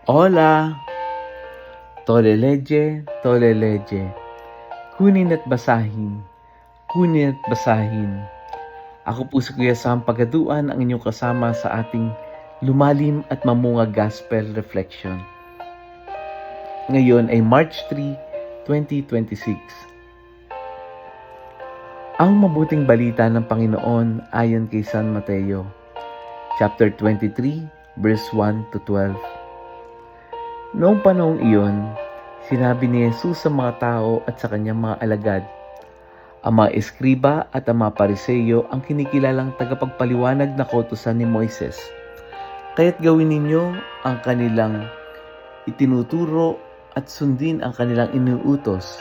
Hola! Toleleje, toleleje. Kunin at basahin. Kunin at basahin. Ako po si Kuya Sam Pagaduan, ang inyong kasama sa ating lumalim at mamunga gospel reflection. Ngayon ay March 3, 2026. Ang mabuting balita ng Panginoon ayon kay San Mateo, chapter 23, verse 1 to 12. Noong panahong iyon, sinabi ni Jesus sa mga tao at sa kanyang mga alagad, ang mga eskriba at ang mga pariseyo ang kinikilalang tagapagpaliwanag na kautusan ni Moises. Kaya't gawin ninyo ang kanilang itinuturo at sundin ang kanilang inuutos.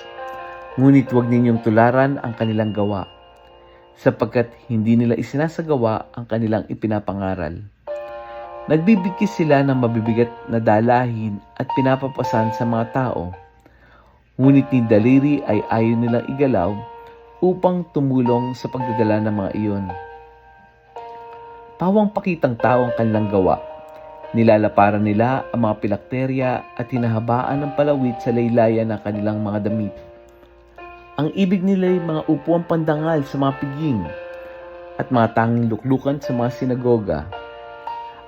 Ngunit huwag ninyong tularan ang kanilang gawa, sapagkat hindi nila isinasagawa ang kanilang ipinapangaral. Nagbibigkis sila ng mabibigat na dalahin at pinapapasan sa mga tao. Ngunit ni daliri ay ayaw nilang igalaw upang tumulong sa pagdadala ng mga iyon. Pawang pakitang tao ang kanilang gawa. Nilalaparan nila ang mga pilakterya at hinahabaan ng palawit sa laylayan ng kanilang mga damit. Ang ibig nila ay mga upuang pandangal sa mga piging at mga tanging luklukan sa mga sinagoga.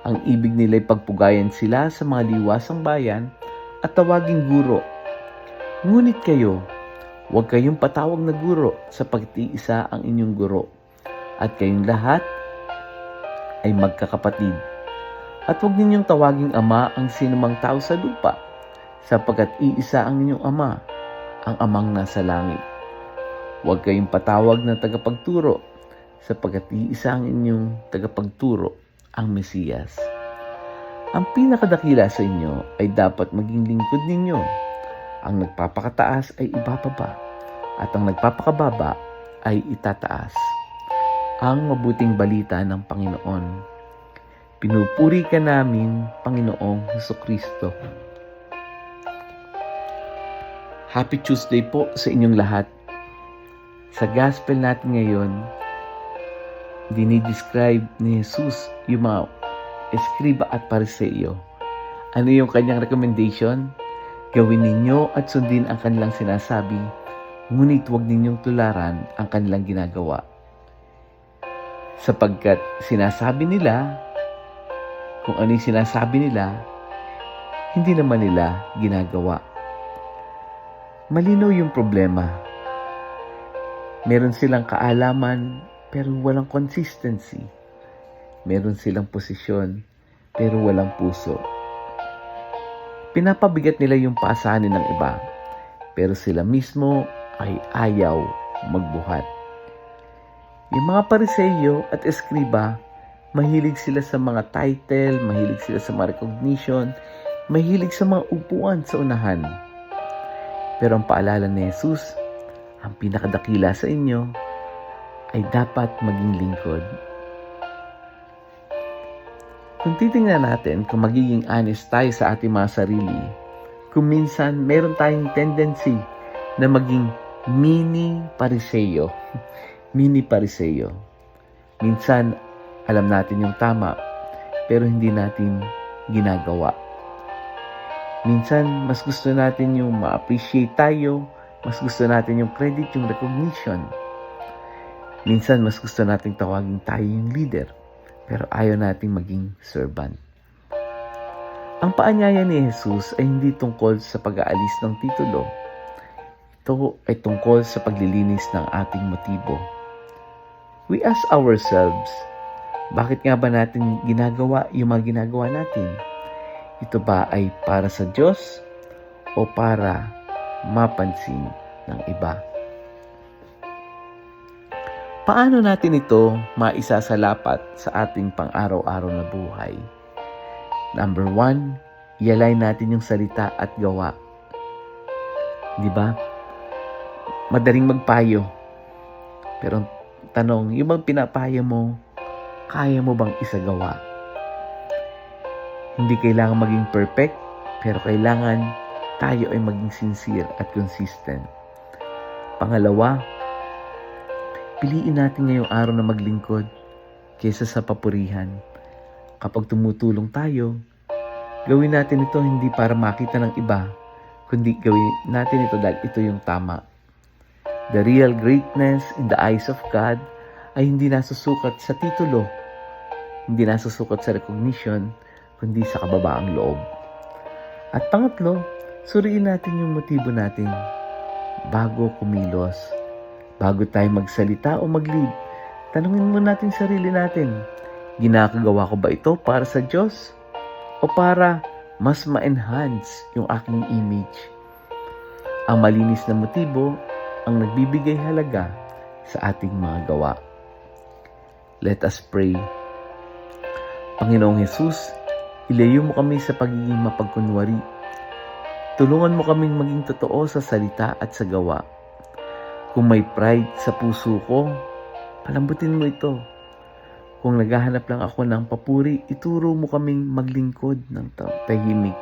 Ang ibig nila ay pagpugayan sila sa mga liwasang bayan at tawaging guro. Ngunit kayo, huwag kayong patawag na guro sapagkat iisa ang inyong guro, at kayong lahat ay magkakapatid. At huwag ninyong tawaging ama ang sinumang tao sa lupa, sapagkat iisa ang inyong ama, ang amang nasa langit. Huwag kayong patawag na tagapagturo, sapagkat iisa ang inyong tagapagturo, ang Mesiyas. Ang pinakadakila sa inyo ay dapat maging lingkod ninyo. Ang nagpapakataas ay ibababa, at ang nagpapakababa ay itataas. Ang mabuting balita ng Panginoon. Pinupuri ka namin, Panginoong Hesukristo. Happy Tuesday po sa inyong lahat. Sa gospel natin ngayon, dinidescribe ni Jesus yung mga eskriba at pariseyo. Ano yung kanyang recommendation? Gawin ninyo at sundin ang kanilang sinasabi, ngunit huwag ninyong tularan ang kanilang ginagawa. Sapagkat sinasabi nila, kung ano yung sinasabi nila, hindi naman nila ginagawa. Malinaw yung problema. Meron silang kaalaman, pero walang consistency. Meron silang posisyon, pero walang puso. Pinapabigat nila yung pasanin ng iba, pero sila mismo ay ayaw magbuhat. Yung mga pariseyo at eskriba, mahilig sila sa mga title, mahilig sila sa mga recognition, mahilig sa mga upuan sa unahan. Pero ang paalala ni Jesus, ang pinakadakila sa inyo ay dapat maging lingkod. Kung titingnan natin, kung magiging honest tayo sa ating mga sarili, kung minsan meron tayong tendency na maging mini pariseyo. Mini pariseyo. Minsan, alam natin yung tama, pero hindi natin ginagawa. Minsan, mas gusto natin yung ma-appreciate tayo, mas gusto natin yung credit, yung recognition. Minsan, mas gusto nating tawagin tayo yung leader, pero ayaw nating maging servant. Ang paanyaya ni Jesus ay hindi tungkol sa pag-aalis ng titulo. Ito ay tungkol sa paglilinis ng ating motibo. We ask ourselves, bakit nga ba natin ginagawa yung mga ginagawa natin? Ito ba ay para sa Diyos o para mapansin ng iba? Paano natin ito maisasalapat sa ating pang-araw-araw na buhay? Number 1, ialay natin yung salita at gawa. Di ba? Madaling magpayo. Pero tanong, yung bang pinapayo mo, kaya mo bang isagawa? Hindi kailangan maging perfect, pero kailangan tayo ay maging sincere at consistent. Pangalawa, piliin natin ngayong araw na maglingkod kaysa sa papurihan. Kapag tumutulong tayo, Gawin natin ito hindi para makita ng iba, kundi gawin natin ito dahil ito yung tama. The real greatness in the eyes of God ay hindi nasusukat sa titulo, hindi nasusukat sa recognition, kundi sa kababaang loob. At pangatlo, suriin natin yung motibo natin bago kumilos. Bago tayo magsalita o mag-lead, tanungin mo natin sarili natin, ginagawa ko ba ito para sa Diyos? O para mas ma-enhance yung aking image? Ang malinis na motibo ang nagbibigay halaga sa ating mga gawa. Let us pray. Panginoong Jesus, ilayo mo kami sa pagiging mapagkunwari. Tulungan mo kaming maging totoo sa salita at sa gawa. Kung may pride sa puso ko, palambutin mo ito. Kung naghahanap lang ako ng papuri, ituro mo kaming maglingkod ng tahimik.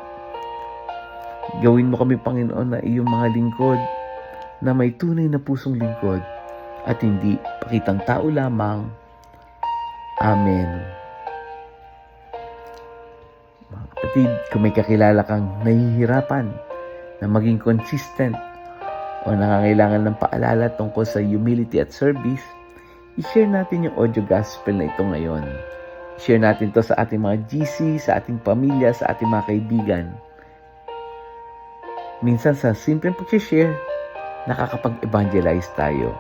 Gawin mo kami, Panginoon, na iyong mga lingkod na may tunay na pusong lingkod at hindi pakitang tao lamang. Amen. Mga kapatid, kung may kakilala kang nahihirapan na maging consistent o nangangailangan ng paalala tungkol sa humility at service, i-share natin yung audio gospel na ito ngayon. I-share natin to sa ating mga GC, sa ating pamilya, sa ating mga kaibigan. Minsan sa simpleng pag-share, nakakapag-evangelize tayo.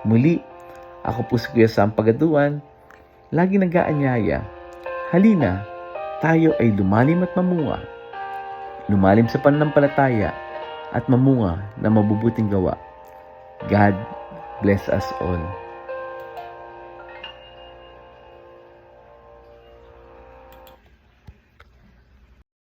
Muli, ako po si Kuya Sam Pagaduan, lagi nag-aanyaya. Halina, tayo ay lumalim at mamunga. Lumalim sa pananampalataya at mamunga na mabubuting gawa. God bless us all.